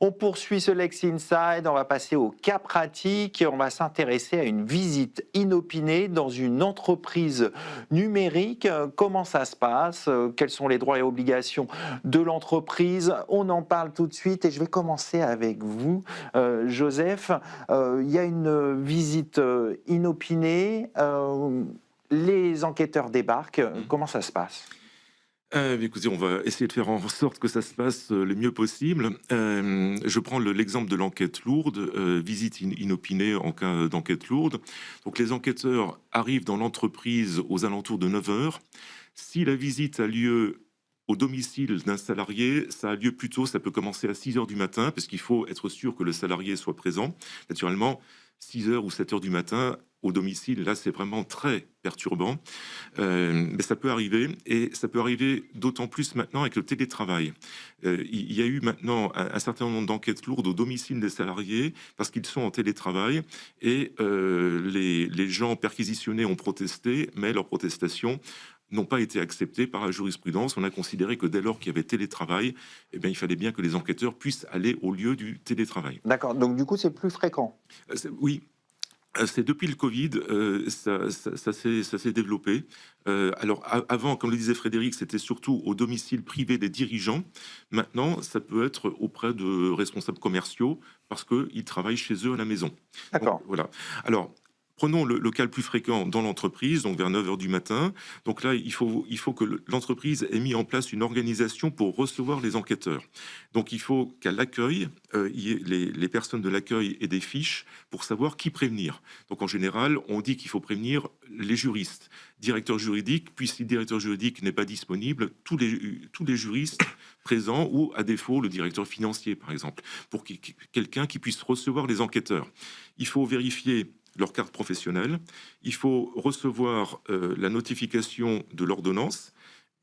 On poursuit ce Lex Inside, on va passer au cas pratique, on va s'intéresser à une visite inopinée dans une entreprise numérique. Comment ça se passe? Quels sont les droits et obligations de l'entreprise? On en parle tout de suite et je vais commencer avec vous, Joseph. Il y a une visite inopinée, les enquêteurs débarquent. Comment ça se passe? Écoutez, on va essayer de faire en sorte que ça se passe le mieux possible. Je prends l'exemple de l'enquête lourde, visite inopinée en cas d'enquête lourde. Donc les enquêteurs arrivent dans l'entreprise aux alentours de 9 heures. Si la visite a lieu au domicile d'un salarié, ça a lieu plus tôt, ça peut commencer à 6 heures du matin, parce qu'il faut être sûr que le salarié soit présent. Naturellement, 6 heures ou 7 heures du matin, au domicile, là, c'est vraiment très perturbant. Mais ça peut arriver, et ça peut arriver d'autant plus maintenant avec le télétravail. Il y a eu maintenant un certain nombre d'enquêtes lourdes au domicile des salariés, parce qu'ils sont en télétravail, et les gens perquisitionnés ont protesté, mais leurs protestations n'ont pas été acceptées par la jurisprudence. On a considéré que dès lors qu'il y avait télétravail, eh bien, il fallait bien que les enquêteurs puissent aller au lieu du télétravail. D'accord, donc du coup c'est plus fréquent. Oui, c'est depuis le Covid, ça s'est développé. Alors avant, comme le disait Frédéric, c'était surtout au domicile privé des dirigeants. Maintenant, ça peut être auprès de responsables commerciaux parce qu'ils travaillent chez eux à la maison. Donc, D'accord. voilà. Alors, prenons le cas le plus fréquent dans l'entreprise, donc vers 9 heures du matin. Donc là, il faut que l'entreprise ait mis en place une organisation pour recevoir les enquêteurs. Donc il faut qu'à l'accueil, les personnes de l'accueil aient des fiches pour savoir qui prévenir. Donc en général, on dit qu'il faut prévenir les juristes, directeur juridique, puis si le directeur juridique n'est pas disponible, tous les juristes présents ou à défaut le directeur financier par exemple, pour quelqu'un qui puisse recevoir les enquêteurs. Il faut vérifier leur carte professionnelle, il faut recevoir la notification de l'ordonnance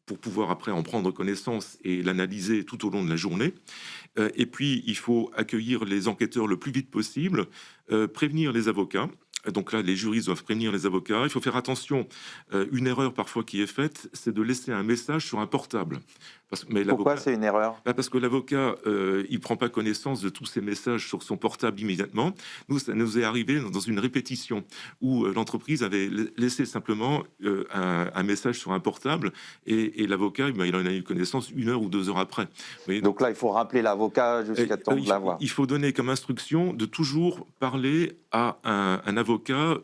pour pouvoir après en prendre connaissance et l'analyser tout au long de la journée. Et puis, il faut accueillir les enquêteurs le plus vite possible, prévenir les avocats. Donc là, les juristes doivent prévenir les avocats. Il faut faire attention. Une erreur parfois qui est faite, c'est de laisser un message sur un portable. Mais Pourquoi l'avocat, c'est une erreur? parce que l'avocat, il prend pas connaissance de tous ces messages sur son portable immédiatement. Nous, ça nous est arrivé dans une répétition où l'entreprise avait laissé simplement un message sur un portable et l'avocat, il en a eu connaissance 1 heure ou 2 heures après. Vous voyez, Donc là, il faut rappeler l'avocat jusqu'à temps de l'avoir. il faut donner comme instruction de toujours parler à un avocat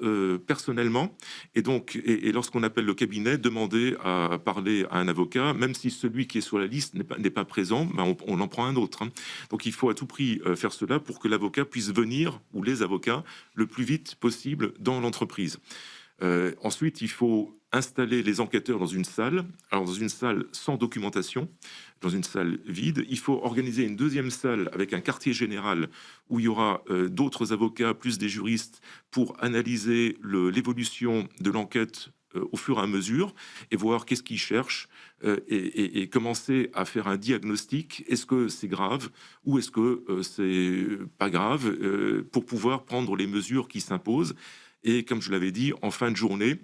personnellement. Et donc, et lorsqu'on appelle le cabinet, demander à parler à un avocat, même si celui qui est sur la liste n'est pas présent, ben on en prend un autre. Hein. Donc il faut à tout prix faire cela pour que l'avocat puisse venir, ou les avocats, le plus vite possible dans l'entreprise. Ensuite, il faut installer les enquêteurs dans une salle, alors dans une salle sans documentation, dans une salle vide. Il faut organiser une deuxième salle avec un quartier général où il y aura d'autres avocats plus des juristes pour analyser l'évolution de l'enquête au fur et à mesure et voir qu'est-ce qu'ils cherchent et commencer à faire un diagnostic. Est-ce que c'est grave ou est-ce que c'est pas grave pour pouvoir prendre les mesures qui s'imposent. Et comme je l'avais dit, en fin de journée,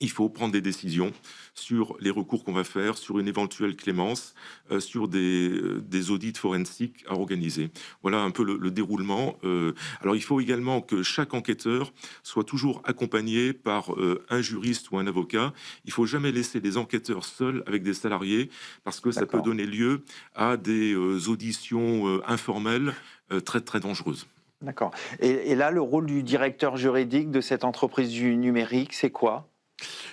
il faut prendre des décisions sur les recours qu'on va faire, sur une éventuelle clémence, sur des audits forensiques à organiser. Voilà un peu le déroulement. Alors il faut également que chaque enquêteur soit toujours accompagné par un juriste ou un avocat. Il faut jamais laisser les enquêteurs seuls avec des salariés parce que ça peut D'accord. donner lieu à des auditions informelles très très dangereuses. D'accord. Et là, le rôle du directeur juridique de cette entreprise du numérique, c'est quoi?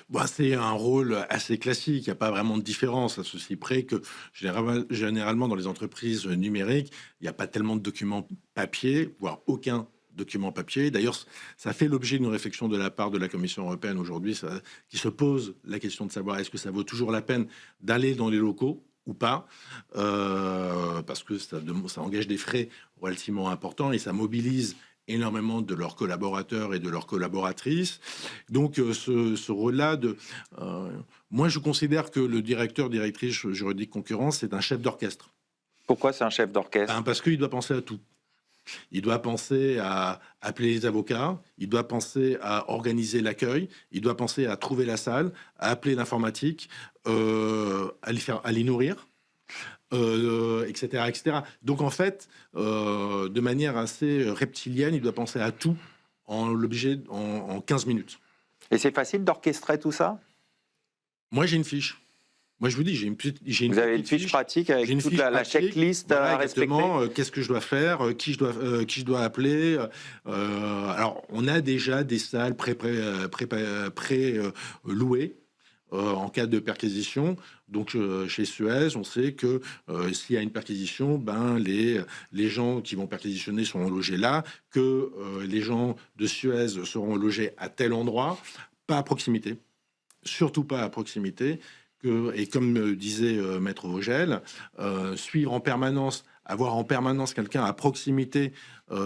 Bah, c'est un rôle assez classique, il n'y a pas vraiment de différence, à ceci près que généralement dans les entreprises numériques, il n'y a pas tellement de documents papier, voire aucun document papier. D'ailleurs, ça fait l'objet d'une réflexion de la part de la Commission européenne aujourd'hui, qui se pose la question de savoir est-ce que ça vaut toujours la peine d'aller dans les locaux ou pas, parce que ça engage des frais relativement importants et ça mobilise énormément de leurs collaborateurs et de leurs collaboratrices. Donc ce rôle-là moi je considère que le directrice juridique concurrence, c'est un chef d'orchestre. Pourquoi c'est un chef d'orchestre? Parce qu'il doit penser à tout. Il doit penser à appeler les avocats, il doit penser à organiser l'accueil, il doit penser à trouver la salle, à appeler l'informatique, à les nourrir, etc., etc. Donc en fait, de manière assez reptilienne, il doit penser à tout en 15 minutes. Et c'est facile d'orchestrer tout ça? Moi, j'ai une fiche. Moi, je vous dis, j'ai une Vous avez une petite fiche pratique J'ai avec une toute fiche la pratique, checklist voilà à respecter? exactement, qu'est-ce que je dois faire, qui je dois appeler. Alors, on a déjà des salles louées en cas de perquisition. Donc, chez Suez, on sait que s'il y a une perquisition, ben, les gens qui vont perquisitionner seront logés là, que les gens de Suez seront logés à tel endroit, pas à proximité, surtout pas à proximité. Et comme me disait Maître Vogel, suivre en permanence, avoir en permanence quelqu'un à proximité,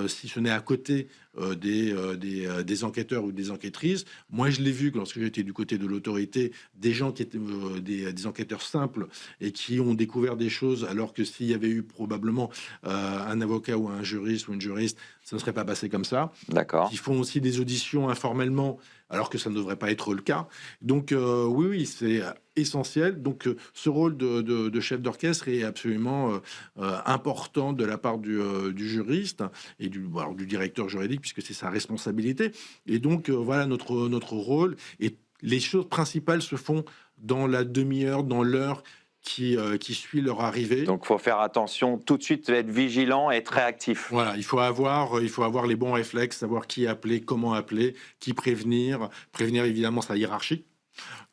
si ce n'est à côté des enquêteurs ou des enquêtrices. Moi, je l'ai vu lorsque j'étais du côté de l'autorité, des gens qui étaient des enquêteurs simples et qui ont découvert des choses, alors que s'il y avait eu probablement un avocat ou un juriste ou une juriste, ça ne serait pas passé comme ça. D'accord. Qui font aussi des auditions informellement, alors que ça ne devrait pas être le cas. Donc oui, oui, c'est essentiel. Donc ce rôle de chef d'orchestre est absolument important de la part du juriste et alors, du directeur juridique, puisque c'est sa responsabilité. Et donc voilà notre rôle. Et les choses principales se font dans la demi-heure, dans l'heure qui suit leur arrivée. Donc, il faut faire attention tout de suite, être vigilant et être réactif. Voilà, il faut avoir les bons réflexes, savoir qui appeler, comment appeler, qui prévenir évidemment sa hiérarchie,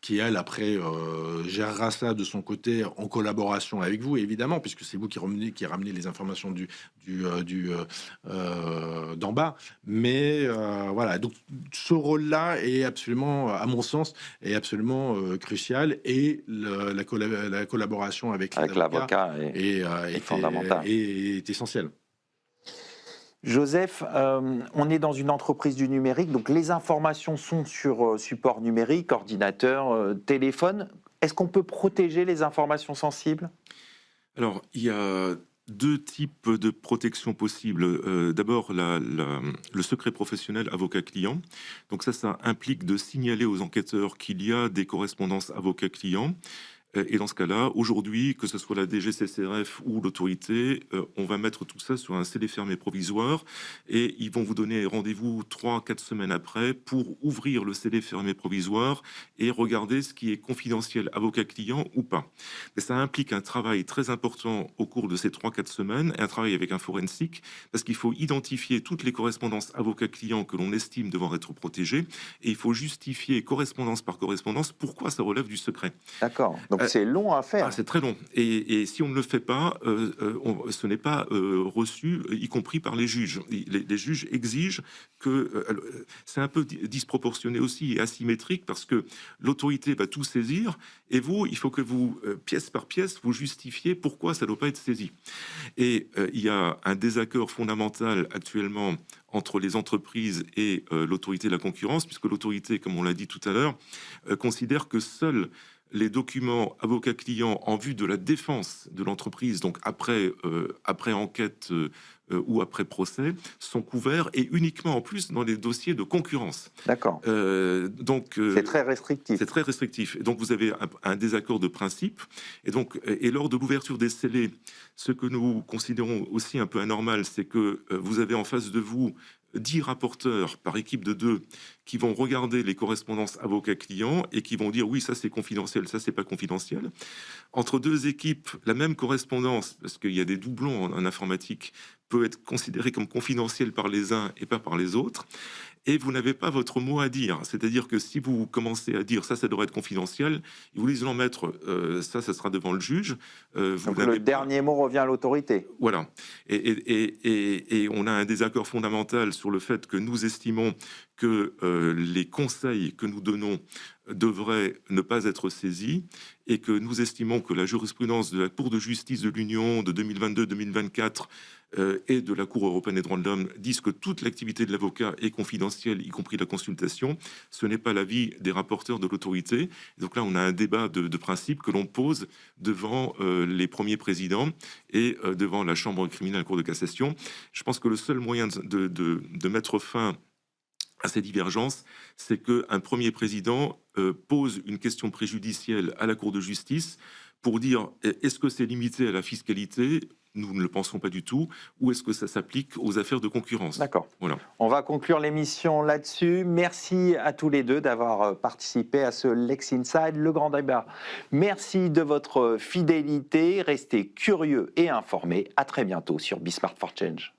qui elle après gérera ça de son côté en collaboration avec vous évidemment, puisque c'est vous qui ramenez les informations d'en bas. Mais voilà, donc ce rôle-là est absolument, à mon sens, est absolument crucial, et la collaboration avec les avocats l'avocat est fondamentale. est essentielle. Joseph, on est dans une entreprise du numérique, donc les informations sont sur support numérique, ordinateur, téléphone. Est-ce qu'on peut protéger les informations sensibles? Alors, il y a deux types de protection possibles. D'abord, le secret professionnel avocat-client. Donc ça implique de signaler aux enquêteurs qu'il y a des correspondances avocat-client. Et dans ce cas-là, aujourd'hui, que ce soit la DGCCRF ou l'autorité, on va mettre tout ça sur un scellé fermé provisoire, et ils vont vous donner rendez-vous 3-4 semaines après pour ouvrir le scellé fermé provisoire et regarder ce qui est confidentiel avocat-client ou pas. Mais ça implique un travail très important au cours de ces 3-4 semaines, et un travail avec un forensique, parce qu'il faut identifier toutes les correspondances avocat-client que l'on estime devoir être protégées, et il faut justifier correspondance par correspondance pourquoi ça relève du secret. D'accord. Donc c'est long à faire. C'est très long. Et si on ne le fait pas, ce n'est pas reçu, y compris par les juges. Les juges exigent que... c'est un peu disproportionné aussi et asymétrique, parce que l'autorité va tout saisir, et vous, il faut que vous, pièce par pièce, vous justifiez pourquoi ça ne doit pas être saisi. Et il y a un désaccord fondamental actuellement entre les entreprises et l'autorité de la concurrence, puisque l'autorité, comme on l'a dit tout à l'heure, considère que seuls les documents avocat-client en vue de la défense de l'entreprise, donc après enquête ou après procès, sont couverts, et uniquement en plus dans les dossiers de concurrence. D'accord. C'est très restrictif. C'est très restrictif. Et donc vous avez un désaccord de principe. Et lors de l'ouverture des scellés, ce que nous considérons aussi un peu anormal, c'est que vous avez en face de vous 10 rapporteurs par équipe de 2 qui vont regarder les correspondances avocat-client et qui vont dire oui, ça c'est confidentiel, ça c'est pas confidentiel. Entre deux équipes, la même correspondance, parce qu'il y a des doublons en informatique, peut être considérée comme confidentielle par les uns et pas par les autres. Et vous n'avez pas votre mot à dire. C'est-à-dire que si vous commencez à dire ça devrait être confidentiel, ils vous disent non, maître, ça sera devant le juge. Donc le dernier mot revient à l'autorité. Voilà. Et on a un désaccord fondamental sur le fait que nous estimons que les conseils que nous donnons devraient ne pas être saisis, et que nous estimons que la jurisprudence de la Cour de justice de l'Union de 2022-2024 et de la Cour européenne des droits de l'homme disent que toute l'activité de l'avocat est confidentielle, y compris la consultation. Ce n'est pas l'avis des rapporteurs de l'autorité. Donc là, on a un débat de principe que l'on pose devant les premiers présidents et devant la Chambre criminelle, la Cour de cassation. Je pense que le seul moyen de mettre fin à ces divergences, c'est qu'un premier président pose une question préjudicielle à la Cour de justice pour dire est-ce que c'est limité à la fiscalité? Nous ne le pensons pas du tout. Ou est-ce que ça s'applique aux affaires de concurrence? D'accord. Voilà. On va conclure l'émission là-dessus. Merci à tous les deux d'avoir participé à ce Lex Inside, le grand débat. Merci de votre fidélité. Restez curieux et informés. À très bientôt sur Be Smart for Change.